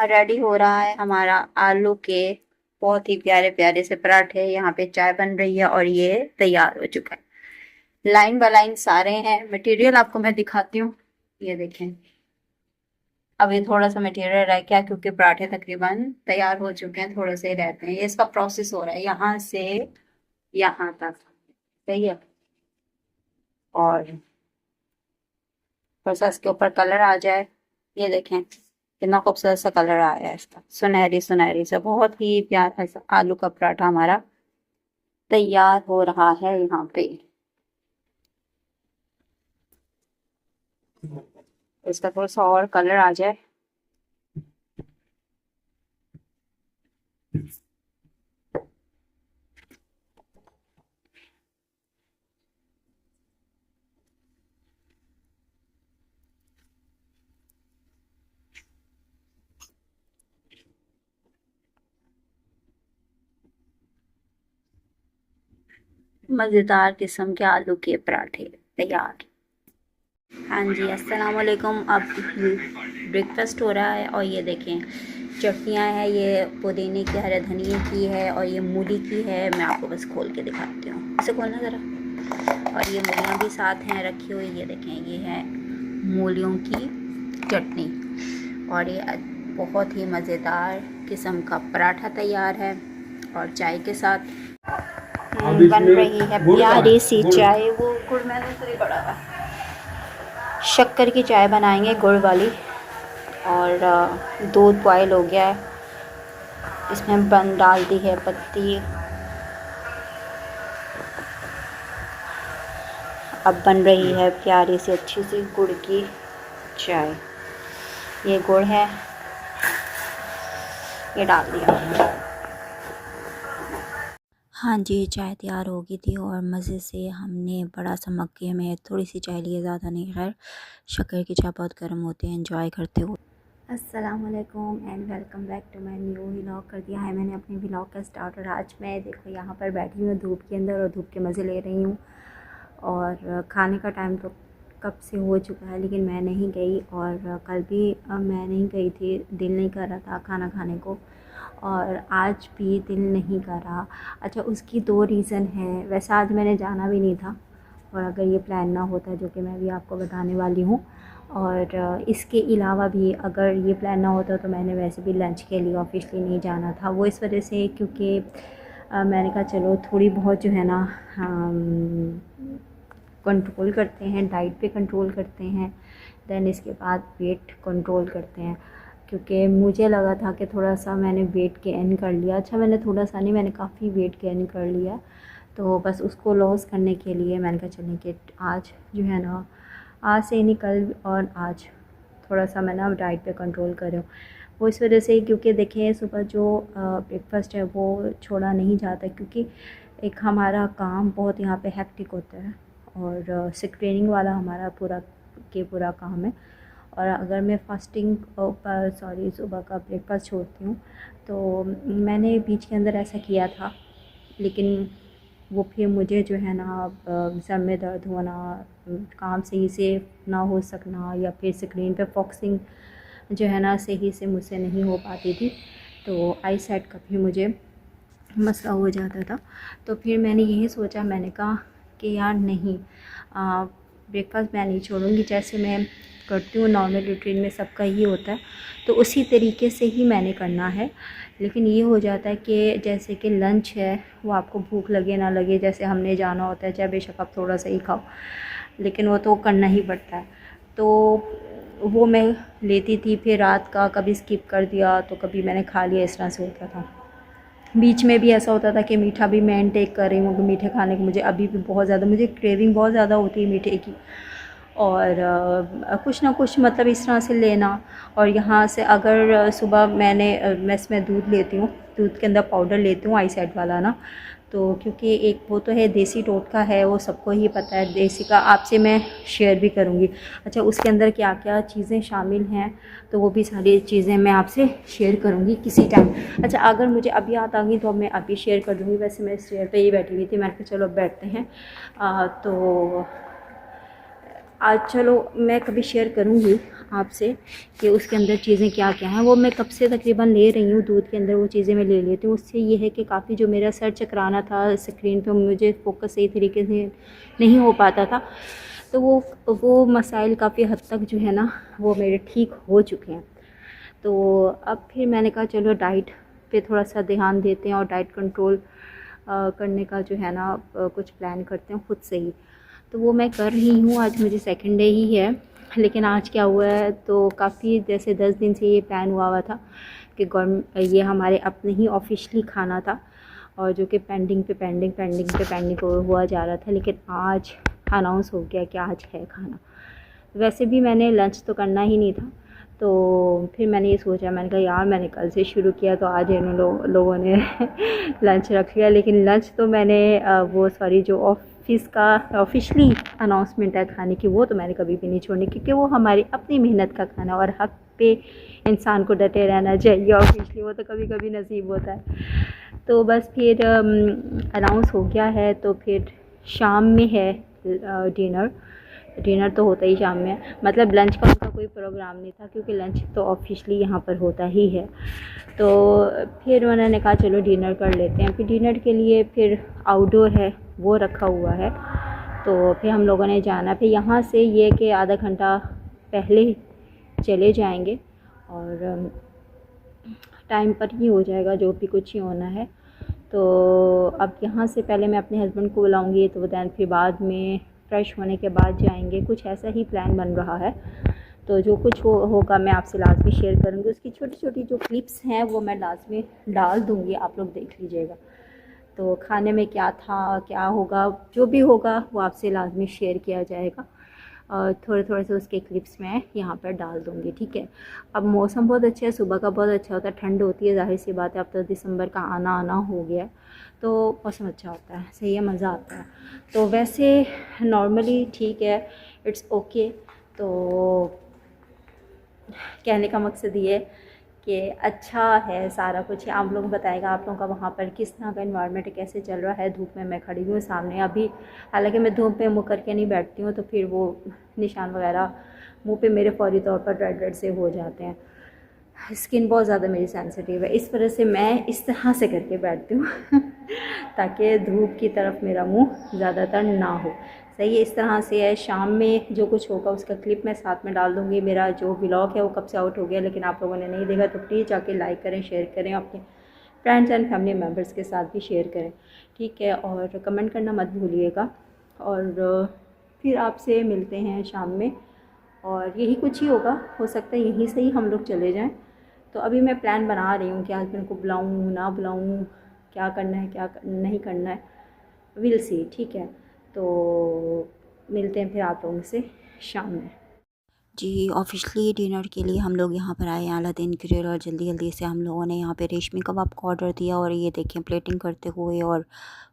Ready हो रहा है हमारा आलू के बहुत ही प्यारे प्यारे से पराठे। यहाँ पे चाय बन रही है और ये तैयार हो चुका है। लाइन बाय लाइन सारे हैं। मटेरियल आपको मैं दिखाती हूँ, ये देखें। अभी थोड़ा सा मटेरियल रह गया क्योंकि पराठे तकरीबन तैयार हो चुके हैं, थोड़े से रहते हैं। ये इसका प्रोसेस हो रहा है यहाँ से यहाँ तक, सही है। और थोड़ा इसके ऊपर कलर आ जाए, ये देखें कितना खूबसूरत सा कलर आया है इसका, सुनहरी सुनहरी सा। बहुत ही प्यारा सा आलू का पराठा हमारा तैयार हो रहा है यहाँ पे। इसका थोड़ा सा और कलर आ जाए। मज़ेदार किस्म के आलू के पराठे तैयार। हाँ जी, अस्सलाम वालेकुम। अब ब्रेकफास्ट हो रहा है और ये देखें चटनियाँ हैं। ये पुदीने की, हरे धनिए की है और ये मूली की है। मैं आपको बस खोल के दिखाती हूँ, इसे खोलना ज़रा। और ये मूलियाँ भी साथ हैं रखी हुई। ये देखें, ये है मूलियों की चटनी। और ये बहुत ही मज़ेदार किस्म का पराठा तैयार है और चाय के साथ बन रही है प्यारी सी चाय। वो गुड़ मैंने तो पड़ा हुआ, शक्कर की चाय बनाएंगे गुड़ वाली। और दूध बॉयल हो गया है, इसमें बन डाल दी है पत्ती। अब बन रही है प्यारी सी अच्छी सी गुड़ की चाय। ये गुड़ है, ये डाल दिया। हाँ जी, चाय तैयार हो गई थी और मज़े से हमने बड़ा सा मग्गे में थोड़ी सी चाय ली है, ज़्यादा नहीं। खैर, शक्कर की चाय बहुत गर्म होती है, एंजॉय करते हुए। अस्सलाम वालेकुम and welcome back to my new vlog. कर दिया है मैंने अपने व्लॉग का स्टार्ट। और आज मैं देखो यहाँ पर बैठी हूँ धूप के अंदर और धूप के मज़े ले रही हूँ। और खाने का टाइम तो कब से हो चुका है, लेकिन मैं नहीं गई। और कल भी मैं नहीं गई थी, दिल नहीं कर रहा था खाना खाने को। और आज भी दिल नहीं कर रहा। अच्छा, उसकी दो रीज़न हैं। वैसे आज मैंने जाना भी नहीं था, और अगर ये प्लान ना होता, जो कि मैं भी आपको बताने वाली हूँ। और इसके अलावा भी अगर ये प्लान ना होता तो मैंने वैसे भी लंच के लिए ऑफिशियली नहीं जाना था। वो इस वजह से क्योंकि मैंने कहा चलो थोड़ी बहुत जो है ना कंट्रोल करते हैं, डाइट पे कंट्रोल करते हैं, देन इसके बाद वेट कंट्रोल करते हैं। क्योंकि मुझे लगा था कि थोड़ा सा मैंने वेट गेन कर लिया। अच्छा, मैंने थोड़ा सा नहीं, मैंने काफ़ी वेट गेन कर लिया। तो बस उसको लॉस करने के लिए मैंने कहा चलें कि आज जो है ना, आज से नहीं कल और आज थोड़ा सा मैं ना डाइट पे कंट्रोल कर रही हूँ। वो इस वजह से क्योंकि देखिए सुबह जो ब्रेकफास्ट है वो छोड़ा नहीं जाता, क्योंकि एक हमारा काम बहुत यहाँ पे हेक्टिक होता है और स्क्रीनिंग वाला हमारा पूरा काम है। और अगर मैं फास्टिंग सुबह का ब्रेकफास्ट छोड़ती हूँ तो मैंने बीच के अंदर ऐसा किया था, लेकिन वो फिर मुझे जो है ना सर में दर्द होना, काम सही से ना हो सकना, या फिर स्क्रीन पे फोकसिंग जो है ना सही से मुझसे नहीं हो पाती थी। तो आई सेट का भी मुझे मसला हो जाता था। तो फिर मैंने यही सोचा, मैंने कहा कि यार नहीं, ब्रेकफास्ट मैं नहीं छोड़ूंगी। जैसे मैं करती हूँ नॉर्मल रूटीन में सबका ही होता है, तो उसी तरीके से ही मैंने करना है। लेकिन ये हो जाता है कि जैसे कि लंच है, वो आपको भूख लगे ना लगे, जैसे हमने जाना होता है, चाहे बेशक आप थोड़ा सा ही खाओ, लेकिन वो तो करना ही पड़ता है। तो वो मैं लेती थी, फिर रात का कभी स्किप कर दिया तो कभी मैंने खा लिया, इस तरह से होता था। बीच में भी ऐसा होता था कि मीठा भी मैं इनटेक कर रही हूँ, मीठे खाने की मुझे अभी भी बहुत ज़्यादा, मुझे क्रेविंग बहुत ज़्यादा होती है मीठे की। और कुछ ना कुछ मतलब इस तरह से लेना। और यहाँ से अगर सुबह मैंने मेस में दूध लेती हूँ, दूध के अंदर पाउडर लेती हूँ आई साइड वाला ना। तो क्योंकि एक वो तो है देसी टोटका है, वो सबको ही पता है देसी का, आपसे मैं शेयर भी करूँगी। अच्छा, उसके अंदर क्या क्या चीज़ें शामिल हैं तो वो भी सारी चीज़ें मैं आपसे शेयर करूँगी किसी टाइम। अच्छा, अगर मुझे अभी याद आ गई तो मैं अभी शेयर कर दूँगी। वैसे मैं शेयर पे ही बैठी हुई थी, मैंने कहा चलो बैठते हैं। तो आज चलो मैं कभी शेयर करूँगी आपसे कि उसके अंदर चीज़ें क्या क्या हैं। वो मैं कब से तकरीबन ले रही हूँ, दूध के अंदर वो चीज़ें मैं ले लेती हूँ। उससे ये है कि काफ़ी जो मेरा सर चकराना था स्क्रीन पे, मुझे फोकस सही तरीके से नहीं हो पाता था, तो वो मसाइल काफ़ी हद तक जो है ना वो मेरे ठीक हो चुके हैं। तो अब फिर मैंने कहा चलो डाइट पे थोड़ा सा ध्यान देते हैं और डाइट कंट्रोल करने का जो है ना कुछ प्लान करते हैं खुद से ही। तो वो मैं कर रही हूँ। आज मुझे सेकंड डे ही है, लेकिन आज क्या हुआ है, तो काफ़ी जैसे 10 दिन से ये प्लान हुआ था कि ये हमारे अपने ही ऑफिशियली खाना था, और जो कि पेंडिंग हुआ जा रहा था, लेकिन आज अनाउंस हो गया कि आज है खाना। वैसे भी मैंने लंच तो करना ही नहीं था, तो फिर मैंने ये सोचा, मैंने कहा यार मैंने कल से शुरू किया तो आज इन लोगों ने लंच रख लिया। लेकिन लंच तो मैंने जो ऑफिस का ऑफिशियली अनाउंसमेंट है खाने की, वो तो मैंने कभी भी नहीं छोड़नी, क्योंकि वो हमारी अपनी मेहनत का खाना, और हक पे इंसान को डटे रहना चाहिए। ऑफिशियली वो तो कभी कभी नसीब होता है। तो बस फिर अनाउंस हो गया है, तो फिर शाम में है डिनर तो होता ही शाम में है। मतलब लंच का उनका कोई प्रोग्राम नहीं था, क्योंकि लंच तो ऑफिशियली यहाँ पर होता ही है। तो फिर उन्होंने कहा चलो डिनर कर लेते हैं। फिर डिनर के लिए फिर आउटडोर है वो रखा हुआ है, तो फिर हम लोगों ने जाना। फिर यहाँ से ये कि आधा घंटा पहले चले जाएंगे और टाइम पर ही हो जाएगा जो भी कुछ ही होना है। तो अब यहाँ से पहले मैं अपने हस्बैंड को बुलाऊंगी, तो दैन फिर बाद में फ़्रेश होने के बाद जाएंगे। कुछ ऐसा ही प्लान बन रहा है। तो जो कुछ होगा मैं आपसे लाजमी शेयर करूँगी। उसकी छोटी छोटी जो क्लिप्स हैं वो मैं लाजमी डाल दूँगी, आप लोग देख लीजिएगा। तो खाने में क्या था, क्या होगा, जो भी होगा वो आपसे लाजमी शेयर किया जाएगा। थोड़े थोड़े से उसके क्लिप्स मैं यहाँ पर डाल दूँगी, ठीक है। अब मौसम बहुत अच्छा है, सुबह का बहुत अच्छा होता है, ठंड होती है, ज़ाहिर सी बात है। अब तो दिसंबर का आना हो गया है, तो मौसम अच्छा होता है, सही है, मज़ा आता है। तो वैसे नॉर्मली ठीक है, इट्स ओके। तो कहने का मकसद ये है कि अच्छा है सारा कुछ। आप लोग बताएगा आप लोगों का वहाँ पर किस तरह का इन्वायरमेंट कैसे चल रहा है। धूप में मैं खड़ी हूँ सामने अभी, हालांकि मैं धूप में मुँह करके नहीं बैठती हूँ, तो फिर वो निशान वगैरह मुंह पे मेरे फौरी तौर पर रेड से हो जाते हैं। स्किन बहुत ज़्यादा मेरी सेंसिटिव है, इस वजह से मैं इस तरह से करके बैठती हूँ ताकि धूप की तरफ मेरा मुंह ज़्यादातर ना हो। सही है, इस तरह से है। शाम में जो कुछ होगा उसका क्लिप मैं साथ में डाल दूँगी। मेरा जो व्लॉग है वो कब से आउट हो गया, लेकिन आप लोगों ने नहीं देखा, तो प्लीज़ जाके लाइक करें, शेयर करें, अपने फ्रेंड्स एंड फैमिली मेम्बर्स के साथ भी शेयर करें, ठीक है। और कमेंट करना मत भूलिएगा। और फिर आपसे मिलते हैं शाम में, और यही कुछ ही होगा। हो सकता है यहीं से ही हम लोग चले जाएं। तो अभी मैं प्लान बना रही हूँ कि हस्बैंड को बुलाऊँ ना बुलाऊँ, क्या करना है क्या नहीं करना है, विल सी, ठीक है। तो मिलते हैं फिर आप लोगों से शाम में। जी, ऑफ़िशियली डिनर के लिए हम लोग यहाँ पर आए हैं अलादीन ग्रिल, और जल्दी से हम लोगों ने यहाँ पे रेशमी कबाब का ऑर्डर दिया। और ये देखें प्लेटिंग करते हुए और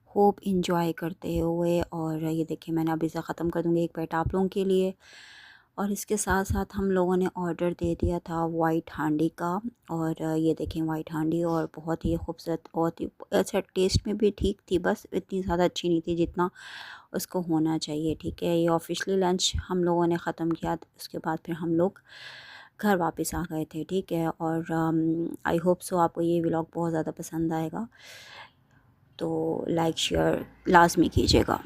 खूब इंजॉय करते हुए। और ये देखिए मैंने अभी से ख़त्म कर दूँगी एक प्लेट आप लोगों के लिए। और इसके साथ साथ हम लोगों ने ऑर्डर दे दिया था वाइट हांडी का। और ये देखें वाइट हांडी, और बहुत ही खूबसूरत, बहुत ही अच्छा, टेस्ट में भी ठीक थी, बस इतनी ज़्यादा अच्छी नहीं थी जितना उसको होना चाहिए, ठीक है। ये ऑफिशियली लंच हम लोगों ने ख़त्म किया, उसके बाद फिर हम लोग घर वापस आ गए थे, ठीक है। और आई होप सो आपको ये व्लॉग बहुत ज़्यादा पसंद आएगा, तो लाइक शेयर लाजमी कीजिएगा।